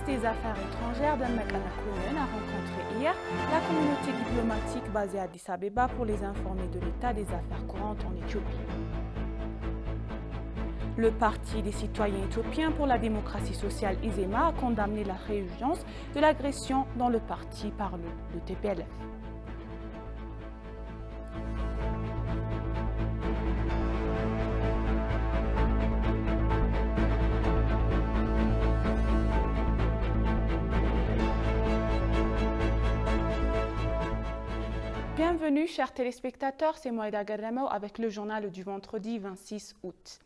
des Affaires étrangères Demek Amakounen a rencontré hier la communauté diplomatique basée à Addis Abeba pour les informer de l'état des affaires courantes en Éthiopie. Le Parti des citoyens éthiopiens pour la démocratie sociale ISEMA a condamné la résurgence de l'agression dans le parti par le TPLF. Bienvenue, chers téléspectateurs, c'est Moïda Garamo avec le journal du vendredi 26 août.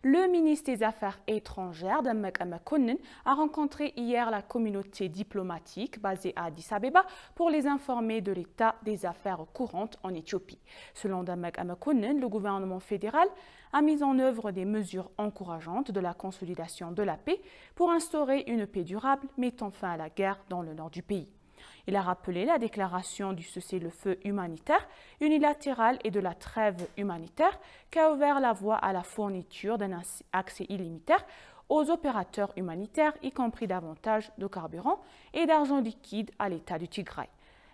Le ministre des Affaires étrangères, Demek Amakounen, a rencontré hier la communauté diplomatique basée à Addis Abeba pour les informer de l'état des affaires courantes en Éthiopie. Selon Demek Amakounen, le gouvernement fédéral a mis en œuvre des mesures encourageantes de la consolidation de la paix pour instaurer une paix durable mettant fin à la guerre dans le nord du pays. Il a rappelé la déclaration du cessez-le-feu humanitaire unilatéral et de la trêve humanitaire qui a ouvert la voie à la fourniture d'un accès illimité aux opérateurs humanitaires, y compris davantage de carburant et d'argent liquide à l'État du Tigray.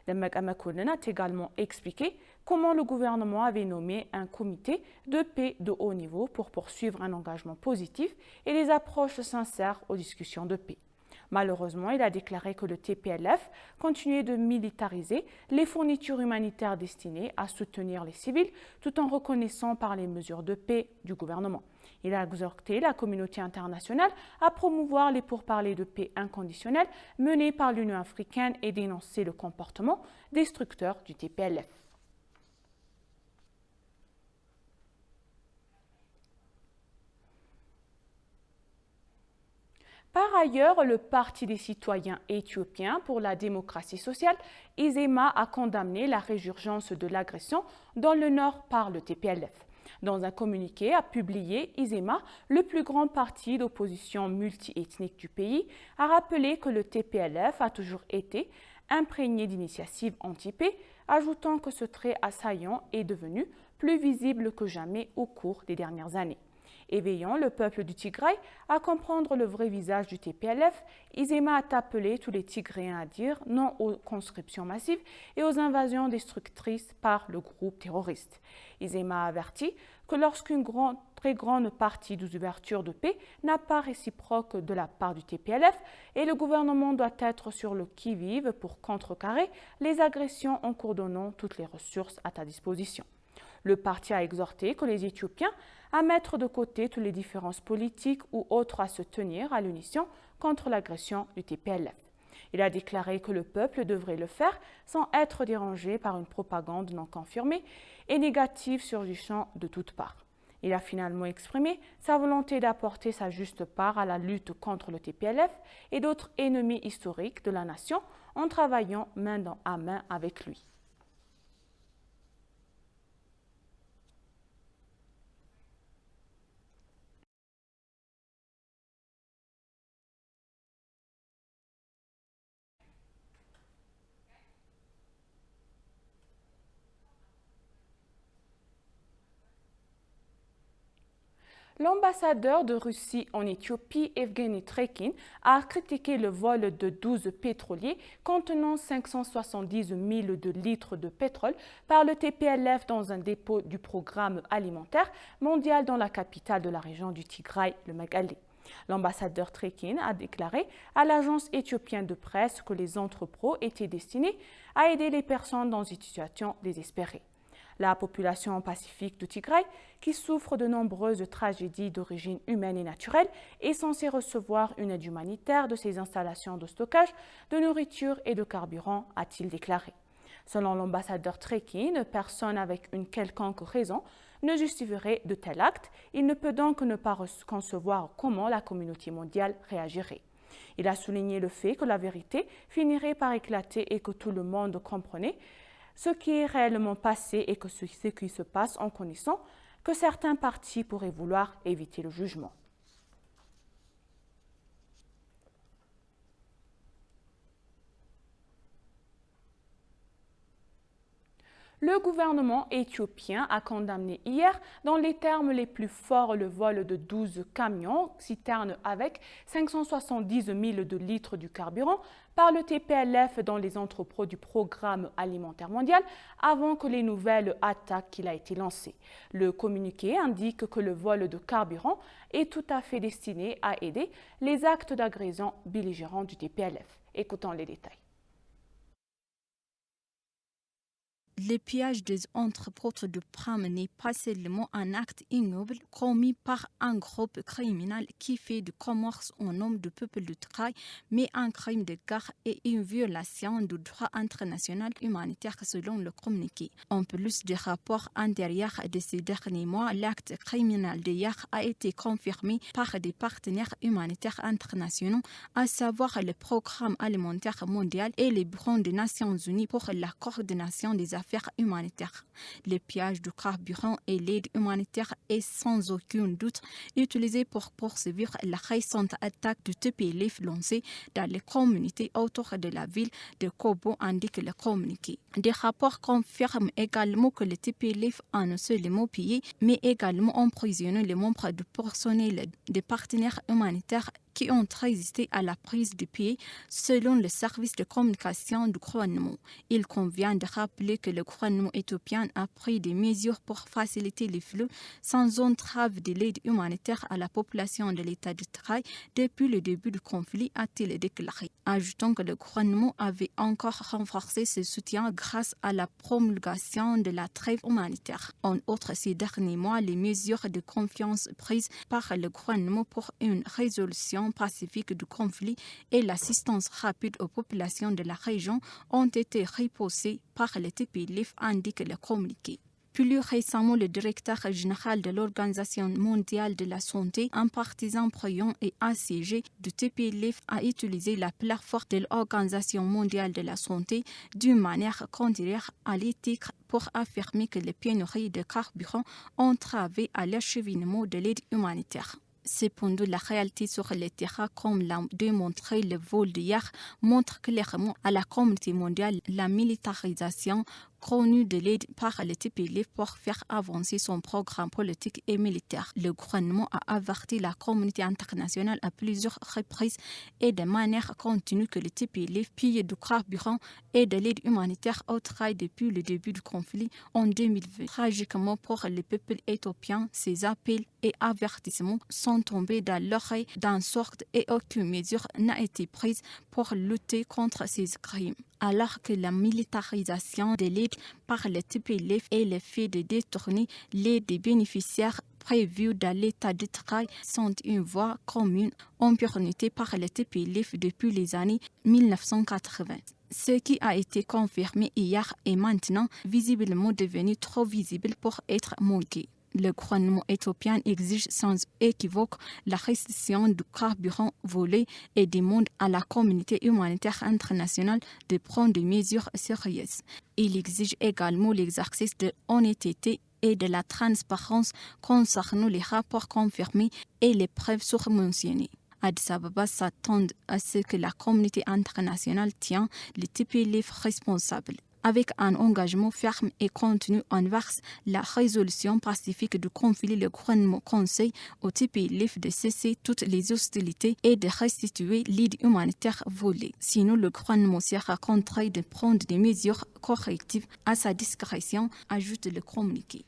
Demek Amakounen a également expliqué comment le gouvernement avait nommé un comité de paix de haut niveau pour poursuivre un engagement positif et des approches sincères aux discussions de paix. Malheureusement, il a déclaré que le TPLF continuait de militariser les fournitures humanitaires destinées à soutenir les civils tout en reconnaissant par les mesures de paix du gouvernement. Il a exhorté la communauté internationale à promouvoir les pourparlers de paix inconditionnels menés par l'Union africaine et dénoncer le comportement destructeur du TPLF. Par ailleurs, le Parti des citoyens éthiopiens pour la démocratie sociale, ISEMA, a condamné la résurgence de l'agression dans le nord par le TPLF. Dans un communiqué publié, ISEMA, le plus grand parti d'opposition multiethnique du pays, a rappelé que le TPLF a toujours été imprégné d'initiatives anti-paix, ajoutant que ce trait assaillant est devenu plus visible que jamais au cours des dernières années. Éveillant le peuple du Tigray à comprendre le vrai visage du TPLF, ISEMA a appelé tous les Tigréens à dire non aux conscriptions massives et aux invasions destructrices par le groupe terroriste. ISEMA a averti que lorsqu'une très grande partie des ouvertures de paix n'a pas réciproque de la part du TPLF et le gouvernement doit être sur le qui-vive pour contrecarrer les agressions en coordonnant toutes les ressources à ta disposition. Le parti a exhorté que les Éthiopiens à mettre de côté toutes les différences politiques ou autres à se tenir à l'unisson contre l'agression du TPLF. Il a déclaré que le peuple devrait le faire sans être dérangé par une propagande non confirmée et négative surgissant de toutes parts. Il a finalement exprimé sa volonté d'apporter sa juste part à la lutte contre le TPLF et d'autres ennemis historiques de la nation en travaillant main dans la main avec lui. L'ambassadeur de Russie en Éthiopie, Evgeny Trekin, a critiqué le vol de 12 pétroliers contenant 570 000 litres de pétrole par le TPLF dans un dépôt du programme alimentaire mondial dans la capitale de la région du Tigray, le Megalle. L'ambassadeur Trekin a déclaré à l'agence éthiopienne de presse que les entrepôts étaient destinés à aider les personnes dans une situation désespérée. La population pacifique du Tigray, qui souffre de nombreuses tragédies d'origine humaine et naturelle, est censée recevoir une aide humanitaire de ces installations de stockage de nourriture et de carburant, a-t-il déclaré. Selon l'ambassadeur Trekin, personne avec une quelconque raison ne justifierait de tels actes. Il ne peut donc ne pas concevoir comment la communauté mondiale réagirait. Il a souligné le fait que la vérité finirait par éclater et que tout le monde comprenait ce qui est réellement passé et que ce qui se passe en connaissant que certains partis pourraient vouloir éviter le jugement. Le gouvernement éthiopien a condamné hier, dans les termes les plus forts, le vol de 12 camions citernes avec 570 000 de litres du carburant par le TPLF dans les entrepôts du Programme alimentaire mondial avant que les nouvelles attaques qu'il a été lancées. Le communiqué indique que le vol de carburant est tout à fait destiné à aider les actes d'agression belligérants du TPLF. Écoutons les détails. Le pillage des entrepôts de Pram n'est pas seulement un acte ignoble commis par un groupe criminel qui fait du commerce au nom du peuple du travail, mais un crime de guerre et une violation du droit international humanitaire selon le communiqué. En plus des rapports antérieurs de ces derniers mois, l'acte criminel d'hier a été confirmé par des partenaires humanitaires internationaux, à savoir le Programme alimentaire mondial et le Bureau des Nations unies pour la coordination des affaires humanitaires. Le pillage du carburant et l'aide humanitaire est sans aucun doute utilisé pour poursuivre la récente attaque du TPLF lancée dans les communautés autour de la ville de Kobo, indique le communiqué. Des rapports confirment également que le TPLF a non seulement pillé, mais également emprisonné les membres du personnel des partenaires humanitaires qui ont résisté à la prise du pays, selon le service de communication du gouvernement. Il convient de rappeler que le gouvernement éthiopien a pris des mesures pour faciliter les flux sans entrave de l'aide humanitaire à la population de l'État du Tiraï depuis le début du conflit, a-t-il déclaré. Ajoutant que le gouvernement avait encore renforcé ce soutien grâce à la promulgation de la trêve humanitaire. En outre, ces derniers mois, les mesures de confiance prises par le gouvernement pour une résolution pacifique du conflit et l'assistance rapide aux populations de la région ont été repoussées par le TPLF, indique le communiqué. Plus récemment, le directeur général de l'Organisation mondiale de la santé, un partisan brillant et assiégé du TPLF, a utilisé la plateforme de l'Organisation mondiale de la santé d'une manière contraire à l'éthique pour affirmer que les pénuries de carburant ont entravé à l'acheminement de l'aide humanitaire. Cependant, la réalité sur le terrain, comme l'a démontré le vol d'hier, montre clairement à la communauté mondiale la militarisation connue de l'aide par le TPLF pour faire avancer son programme politique et militaire. Le gouvernement a averti la communauté internationale à plusieurs reprises et de manière continue que le TPLF pille du carburant et de l'aide humanitaire au travail depuis le début du conflit en 2020. Tragiquement pour le peuple éthiopien, ces appels et avertissements sont tombés dans l'oreille d'un sourd et aucune mesure n'a été prise pour lutter contre ces crimes. Alors que la militarisation de l'aide par le TPLF et le fait de détourner l'aide des bénéficiaires prévus dans l'état de travail sont une voie commune empruntée par le TPLF depuis les années 1980. Ce qui a été confirmé hier est maintenant visiblement devenu trop visible pour être manqué. Le gouvernement éthiopien exige sans équivoque la restitution du carburant volé et demande à la communauté humanitaire internationale de prendre des mesures sérieuses. Il exige également l'exercice de l'honnêteté et de la transparence concernant les rapports confirmés et les preuves surmentionnées. Addis Ababa s'attend à ce que la communauté internationale tienne le TPLF responsable, avec un engagement ferme et continu envers la résolution pacifique du conflit. Le gouvernement conseille au TPLF de cesser toutes les hostilités et de restituer l'aide humanitaire volée. Sinon, le gouvernement sera contraint de prendre des mesures correctives à sa discrétion, ajoute le communiqué.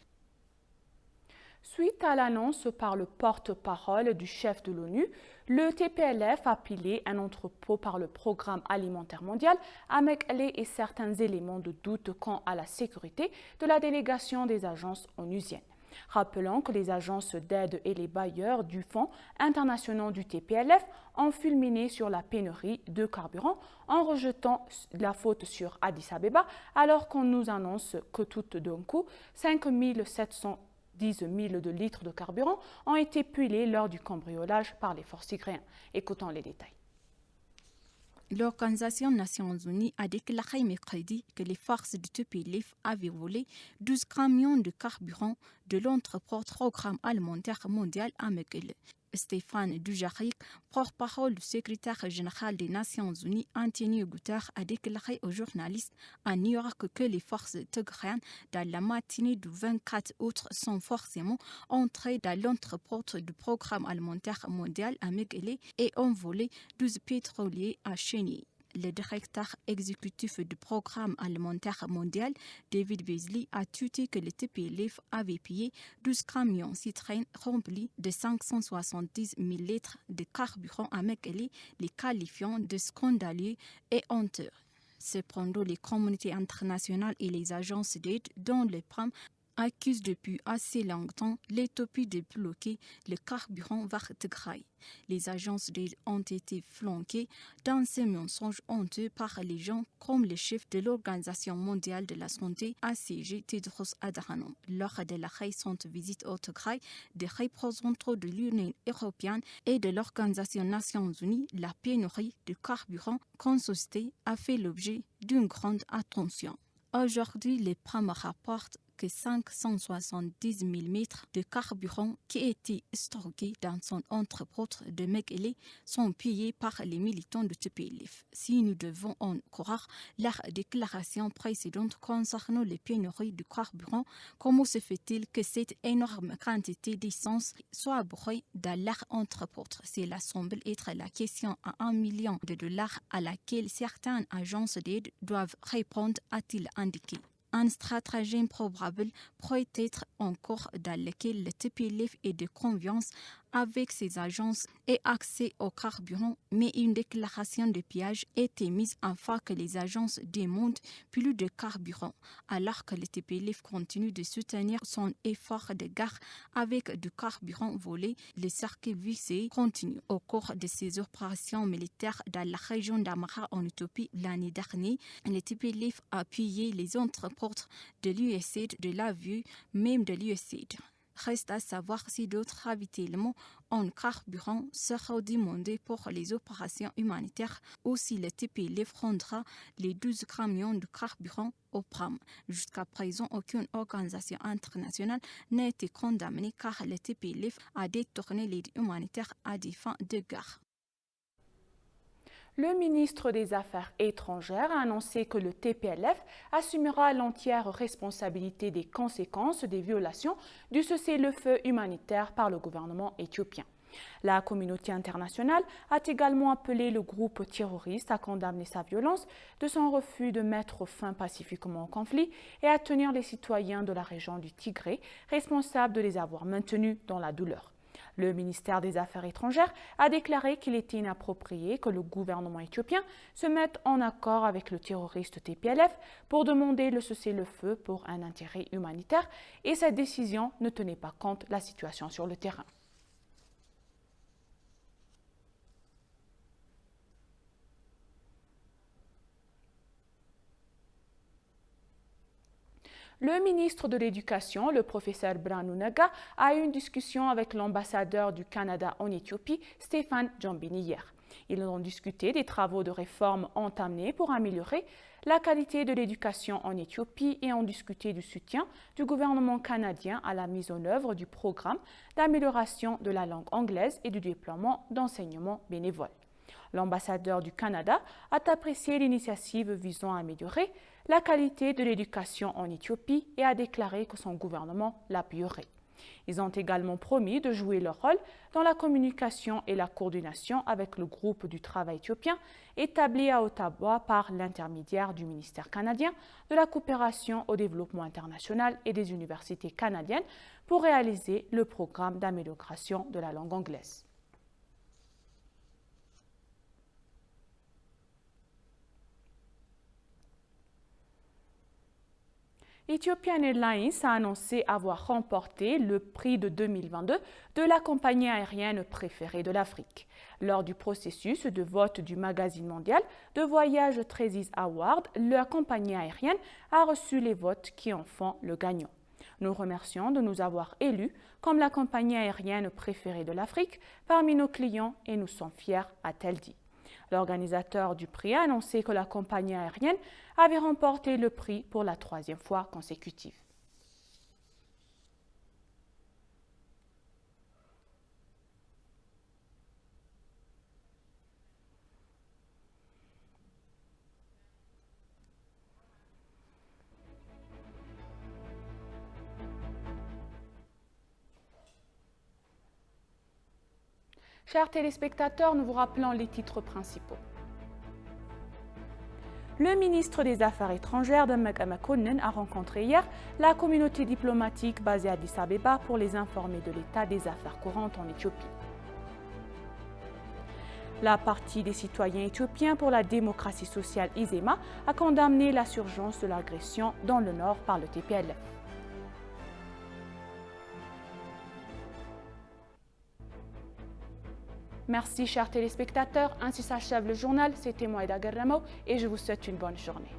Suite à l'annonce par le porte-parole du chef de l'ONU, le TPLF a pillé un entrepôt par le Programme alimentaire mondial avec les et certains éléments de doute quant à la sécurité de la délégation des agences onusiennes. Rappelons que les agences d'aide et les bailleurs du Fonds international du TPLF ont fulminé sur la pénurie de carburant en rejetant la faute sur Addis Abeba, alors qu'on nous annonce que tout d'un coup, 5 710 000 de litres de carburant ont été pilés lors du cambriolage par les forces tigréennes. Écoutons les détails. L'Organisation des Nations Unies a déclaré mercredi que les forces du TPLF avaient volé 12 camions de carburant de l'entrepôt Programme alimentaire mondial à Mekelle. Stéphane Dujarric, porte-parole du secrétaire général des Nations Unies, Antonio Guterres, a déclaré aux journalistes à New York que les forces tigrènes, dans la matinée du 24 août, sont forcément entrées dans l'entreporte du programme alimentaire mondial à Mekelle et ont volé 12 pétroliers à Cheney. Le directeur exécutif du programme alimentaire mondial, David Beasley, a tweeté que le TPLF avait pillé 12 camions citernes remplis de 570 000 litres de carburant à Mekelle, les qualifiant de scandaleux et honteux. Cependant, les communautés internationales et les agences d'aide, dont le PRAM, accusent depuis assez longtemps l'Éthiopie de bloquer le carburant vers Tigray. Les agences d'aide ont été flanquées dans ces mensonges honteux par les gens comme le chef de l'Organisation mondiale de la santé, ACG, Tedros Adhanom. Lors de la récente visite au Tigray, des représentants de l'Union européenne et de l'Organisation des Nations Unies, la pénurie de carburant consulté a fait l'objet d'une grande attention. Aujourd'hui, les PRAM rapportent que 570 000 mètres de carburant qui étaient stockés dans son entrepôt de Mekelle sont pillés par les militants de TPLF. Si nous devons en croire leur déclaration précédente concernant les pénuries de carburant, comment se fait-il que cette énorme quantité d'essence soit brûlée dans leur entrepôt? Cela semble être la question à $1 million à laquelle certaines agences d'aide doivent répondre, a-t-il indiqué. Un stratagème probable pourrait être en cours dans lequel le TPLF est de confiance avec ses agences et accès au carburant, mais une déclaration de pillage est émise afin que les agences demandent plus de carburant, alors que le TPLF continue de soutenir son effort de guerre avec du carburant volé. Le cercle vicieux continue. Au cours de ses opérations militaires dans la région d'Amhara en Éthiopie l'année dernière, le TPLF a pillé les entrepôts de l'USAID, de l'AVU, même de l'USAID. Reste à savoir si d'autres ravitaillements en carburant seront demandés pour les opérations humanitaires ou si le TPLF rendra les 12 camions de carburant au PRAM. Jusqu'à présent, aucune organisation internationale n'a été condamnée car le TPLF a détourné l'aide humanitaire à des fins de guerre. Le ministre des Affaires étrangères a annoncé que le TPLF assumera l'entière responsabilité des conséquences des violations du cessez-le-feu humanitaire par le gouvernement éthiopien. La communauté internationale a également appelé le groupe terroriste à condamner sa violence, de son refus de mettre fin pacifiquement au conflit et à tenir les citoyens de la région du Tigré responsables de les avoir maintenus dans la douleur. Le ministère des Affaires étrangères a déclaré qu'il était inapproprié que le gouvernement éthiopien se mette en accord avec le terroriste TPLF pour demander le cessez-le-feu pour un intérêt humanitaire et cette décision ne tenait pas compte de la situation sur le terrain. Le ministre de l'Éducation, le professeur Birhanu Nagga, a eu une discussion avec l'ambassadeur du Canada en Éthiopie, Stéphane Djambini, hier. Ils ont discuté des travaux de réforme entamés pour améliorer la qualité de l'éducation en Éthiopie et ont discuté du soutien du gouvernement canadien à la mise en œuvre du programme d'amélioration de la langue anglaise et du déploiement d'enseignements bénévoles. L'ambassadeur du Canada a apprécié l'initiative visant à améliorer la qualité de l'éducation en Éthiopie et a déclaré que son gouvernement l'appuierait. Ils ont également promis de jouer leur rôle dans la communication et la coordination avec le groupe du travail éthiopien établi à Ottawa par l'intermédiaire du ministère canadien de la coopération au développement international et des universités canadiennes pour réaliser le programme d'amélioration de la langue anglaise. Ethiopian Airlines a annoncé avoir remporté le prix de 2022 de la compagnie aérienne préférée de l'Afrique. Lors du processus de vote du magazine mondial de voyage Trezis Award, la compagnie aérienne a reçu les votes qui en font le gagnant. Nous remercions de nous avoir élus comme la compagnie aérienne préférée de l'Afrique parmi nos clients et nous sommes fiers, a-t-elle dit. L'organisateur du prix a annoncé que la compagnie aérienne avait remporté le prix pour la 3e fois consécutive. Chers téléspectateurs, nous vous rappelons les titres principaux. Le ministre des Affaires étrangères Demek Emekonnen a rencontré hier la communauté diplomatique basée à Addis Abeba pour les informer de l'état des affaires courantes en Éthiopie. La partie des citoyens éthiopiens pour la démocratie sociale ISEMA a condamné la surgence de l'agression dans le nord par le TPLF. Merci chers téléspectateurs, ainsi s'achève le journal, c'était Moïda Garramo et je vous souhaite une bonne journée.